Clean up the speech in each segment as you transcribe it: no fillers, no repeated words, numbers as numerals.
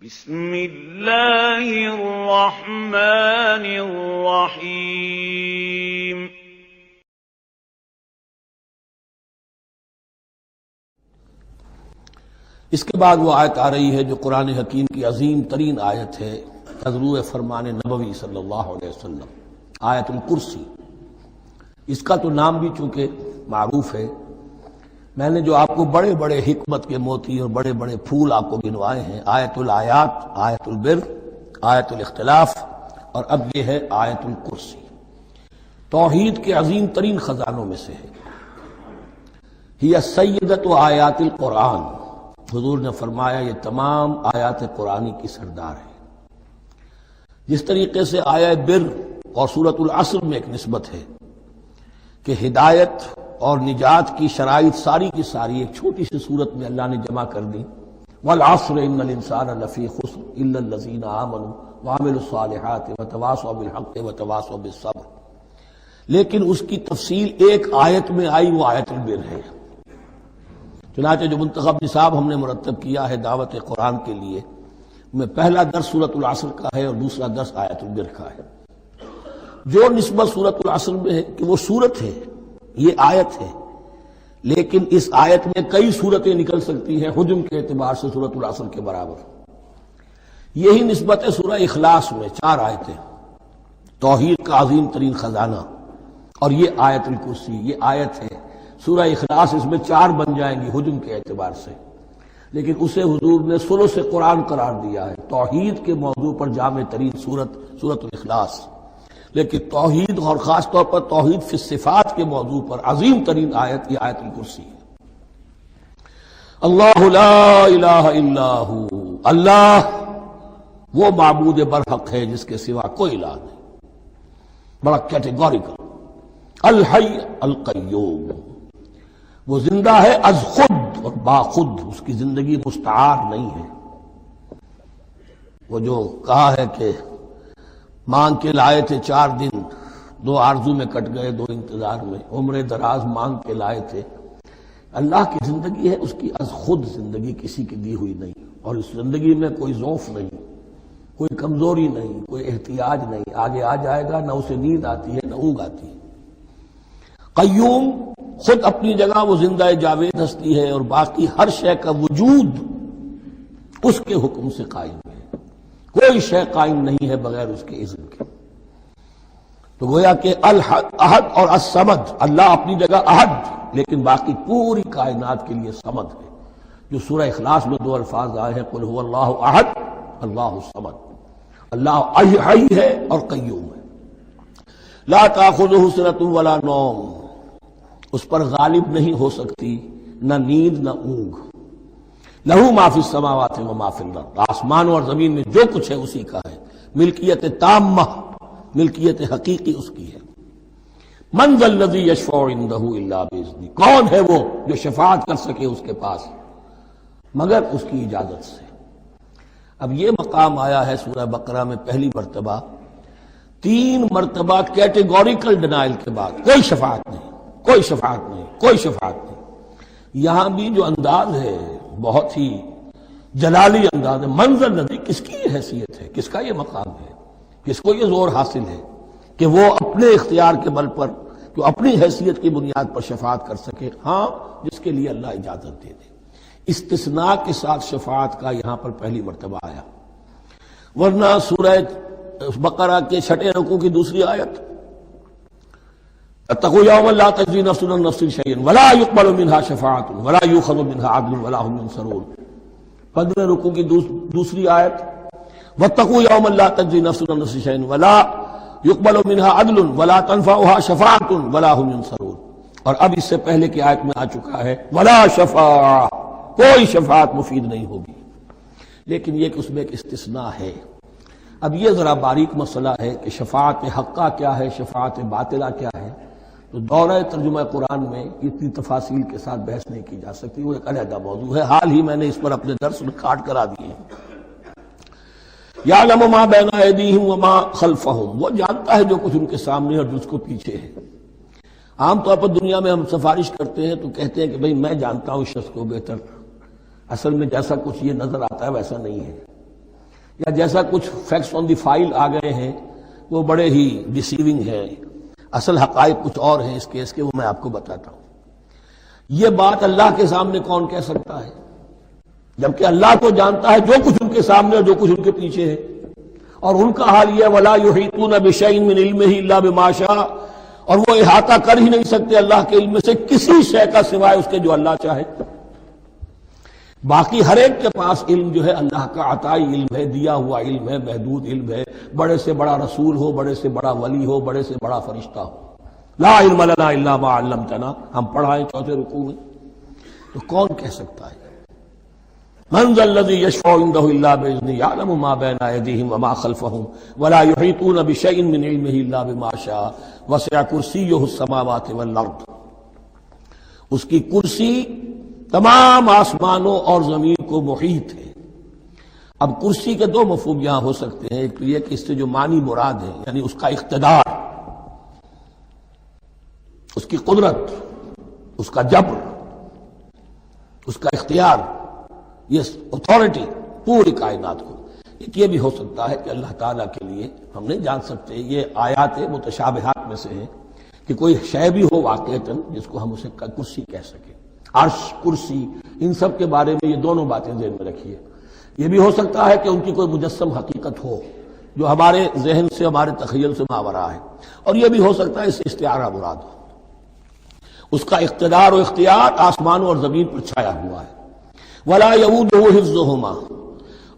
بسم اللہ الرحمن الرحیم۔ اس کے بعد وہ آیت آ رہی ہے جو قرآن حکیم کی عظیم ترین آیت ہے، تضروع فرمان نبوی صلی اللہ علیہ وسلم، آیت الکرسی۔ اس کا تو نام بھی چونکہ معروف ہے، میں نے جو آپ کو بڑے بڑے حکمت کے موتی اور بڑے بڑے پھول آپ کو گنوائے ہیں، آیت الآیات، آیت البر، آیت الاختلاف، اور اب یہ ہے آیت الکرسی، توحید کے عظیم ترین خزانوں میں سے ہے۔ ہی سیدۃ آیات القرآن، حضور نے فرمایا یہ تمام آیات قرآنی کی سردار ہے۔ جس طریقے سے آیت بر اور سورۃ العصر میں ایک نسبت ہے کہ ہدایت اور نجات کی شرائط ساری کی ساری ایک چھوٹی سی صورت میں اللہ نے جمع کر دی، والعصر ان الانسان لفی خسر الا الذین آمنوا وعملوا الصالحات وتواصوا بالحق وتواصوا بالصبر، لیکن اس کی تفصیل ایک آیت میں آئی، وہ آیت البر ہے۔ چنانچہ جو منتخب نصاب ہم نے مرتب کیا ہے دعوت قرآن کے لیے، میں پہلا درس سورۃ العصر کا ہے اور دوسرا درس آیت البر کا ہے۔ جو نسبت سورۃ العصر میں ہے کہ وہ سورت ہے، یہ آیت ہے، لیکن اس آیت میں کئی صورتیں نکل سکتی ہیں حجم کے اعتبار سے سورۃ العصر کے برابر۔ یہی نسبت ہے سورہ اخلاص میں، 4 آیتیں، توحید کا عظیم ترین خزانہ، اور یہ آیت الکرسی، یہ آیت ہے۔ سورہ اخلاص اس میں 4 بن جائیں گی حجم کے اعتبار سے، لیکن اسے حضور نے ثلث قرآن قرار دیا ہے۔ توحید کے موضوع پر جامع ترین سورۃ الاخلاص، لیکن توحید اور خاص طور پر توحید فی الصفات کے موضوع پر عظیم ترین آیت یہ آیت الکرسی ہے۔ اللہ لا الہ الا ہو، اللہ وہ معبود برحق ہے جس کے سوا کوئی الہ نہیں، بڑا کیٹیگوریکل۔ الحی القیوم، وہ زندہ ہے از خود اور باخود، اس کی زندگی مستعار نہیں ہے۔ وہ جو کہا ہے کہ مانگ کے لائے تھے 4 دن، 2 آرزو میں کٹ گئے، 2 انتظار میں، عمر دراز مانگ کے لائے تھے۔ اللہ کی زندگی ہے، اس کی از خود زندگی کسی کی دی ہوئی نہیں، اور اس زندگی میں کوئی ضعف نہیں، کوئی کمزوری نہیں، کوئی احتیاج نہیں، آگے آ جائے گا، نہ اسے نیند آتی ہے نہ اونگ آتی ہے۔ قیوم، خود اپنی جگہ وہ زندہ جاوید ہستی ہے، اور باقی ہر شے کا وجود اس کے حکم سے قائم ہے، کوئی شے قائم نہیں ہے بغیر اس کے اذن کے۔ تو گویا کہ احد اور الصمد، اللہ اپنی جگہ احد، لیکن باقی پوری کائنات کے لیے صمد ہے، جو سورہ اخلاص میں 2 الفاظ آئے ہیں، قل هو اللہ احد اللہ الصمد۔ اللہ حی ہے اور قیوم ہے، لا تاخذہ سنۃ ولا نوم، اس پر غالب نہیں ہو سکتی نہ نیند نہ اونگ۔ لہو ما فی السماوات و ما فی الارض، آسمانوں اور زمین میں جو کچھ ہے اسی کا ہے، ملکیت تامہ، ملکیت حقیقی اس کی ہے۔ من ذا الذی یشفع عندہ الا باذنہ، کون ہے وہ جو شفاعت کر سکے اس کے پاس مگر اس کی اجازت سے۔ اب یہ مقام آیا ہے سورہ بقرہ میں پہلی مرتبہ، 3 مرتبہ کیٹیگوریکل ڈینائل کے بعد، کوئی شفاعت نہیں، کوئی شفاعت نہیں، کوئی شفاعت نہیں۔ یہاں بھی جو انداز ہے بہت ہی جلالی انداز ہے، منظر ندی، کس کی یہ حیثیت ہے، کس کا یہ مقام ہے، کس کو یہ زور حاصل ہے کہ وہ اپنے اختیار کے بل پر، جو اپنی حیثیت کی بنیاد پر شفاعت کر سکے؟ ہاں، جس کے لیے اللہ اجازت دے دے۔ استثناء کے ساتھ شفاعت کا یہاں پر پہلی مرتبہ آیا، ورنہ سورہ بقرہ کے 6 رکوع کی دوسری آیت، اتقوا یوما لا تجزی نفس عن نفس شیئا ولا یقبل منها شفاعۃ ولا یؤخذ منها عدل ولا هم ينصرون۔ 15 رکوع کی دوسری آیت، واتقوا یوما لا تجزی نفس عن نفس شیئا ولا یقبل منها عدل ولا تنفعها شفاعۃ ولا هم ينصرون۔ اور اب اس سے پہلے کی آیت میں آ چکا ہے ولا شفاعہ، کوئی شفاعت مفید نہیں ہوگی، لیکن یہ کہ اس میں ایک استثناء ہے۔ اب یہ ذرا باریک مسئلہ ہے کہ شفاعت حقہ کیا ہے، شفاعت باطلہ کیا ہے، تو دورہ ترجمہ قرآن میں اتنی تفاصیل کے ساتھ بحث نہیں کی جا سکتی، وہ ایک علیحدہ موضوع ہے۔ حال ہی میں نے اس پر اپنے درس ریکارڈ کرا دیے ہیں۔ یعلم ما بین ایدیہم وما خلفہم، وہ جانتا ہے جو کچھ ان کے سامنے اور جو اس کو پیچھے ہے۔ عام طور پر دنیا میں ہم سفارش کرتے ہیں تو کہتے ہیں کہ بھئی میں جانتا ہوں اس شخص کو بہتر، اصل میں جیسا کچھ یہ نظر آتا ہے ویسا نہیں ہے۔ یا جیسا کچھ فیکٹس آن دی فائل آ گئے ہیں وہ بڑے ہی ڈیسیونگ ہیں، اصل حقائق کچھ اور ہیں اس کیس کے، وہ میں آپ کو بتاتا ہوں۔ یہ بات اللہ کے سامنے کون کہہ سکتا ہے، جبکہ اللہ تو جانتا ہے جو کچھ ان کے سامنے اور جو کچھ ان کے پیچھے ہے، اور ان کا حال یہ وَلَا يُحِيطُونَ بِشَيْءٍ مِّنْ عِلْمِهِ إِلَّا بِمَا شَاءَ، اور وہ احاطہ کر ہی نہیں سکتے اللہ کے علم سے کسی شے کا سوائے اس کے جو اللہ چاہے۔ باقی ہر ایک کے پاس علم جو ہے اللہ کا عطائی علم ہے، دیا ہوا علم ہے، محدود علم ہے، بڑے سے بڑا رسول ہو، بڑے سے بڑا ولی ہو، بڑے سے بڑا فرشتہ ہو۔ لا علم لنا الا ما علمتنا، ہم پڑھائیں چوتھے رکوع میں، تو کون کہہ سکتا ہے؟ من ذا الذی یشفع عنده الا باذنہ یعلم ما بین ایدیہم وما خلفہم ولا یحیطون بشیء من علمہ الا بما شاء وسع کرسیہ السماوات والارض۔ اس کی کرسی تمام آسمانوں اور زمین کو محیط ہے۔ اب کرسی کے دو مفہوم یہاں ہو سکتے ہیں، ایک تو یہ کہ اس سے جو معنی مراد ہے یعنی اس کا اقتدار، اس کی قدرت، اس کا جبر، اس کا اختیار، یہ اتھارٹی پوری کائنات کو۔ ایک یہ بھی ہو سکتا ہے کہ اللہ تعالیٰ کے لیے ہم نہیں جان سکتے، یہ آیات متشابہات میں سے ہے کہ کوئی شے بھی ہو واقعتاً جس کو ہم اسے کرسی کہہ سکیں، عرش، کرسی، ان سب کے بارے میں یہ دونوں باتیں ذہن میں رکھیے۔ یہ بھی ہو سکتا ہے کہ ان کی کوئی مجسم حقیقت ہو جو ہمارے ذہن سے، ہمارے تخیل سے ماورا ہے، اور یہ بھی ہو سکتا ہے اس سے استعارہ مراد ہو۔ اس کا اقتدار و اختیار آسمانوں اور زمین پر چھایا ہوا ہے۔ ولا یؤودہ حفظہما،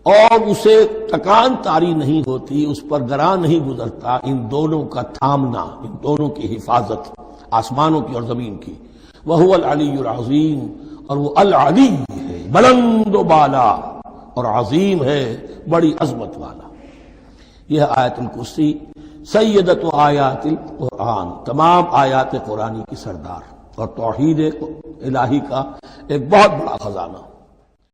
اور اسے تکان طاری نہیں ہوتی، اس پر گراں نہیں گزرتا ان دونوں کا تھامنا، ان دونوں کی حفاظت، آسمانوں کی اور زمین کی۔ وہو العلی العظیم، اور وہ العلی ہے، بلند و بالا، اور عظیم ہے، بڑی عظمت والا۔ یہ آیت الکرسی سیدۃ آیات القرآن، تمام آیات قرآنی کی سردار، اور توحید الہی کا ایک بہت بڑا خزانہ۔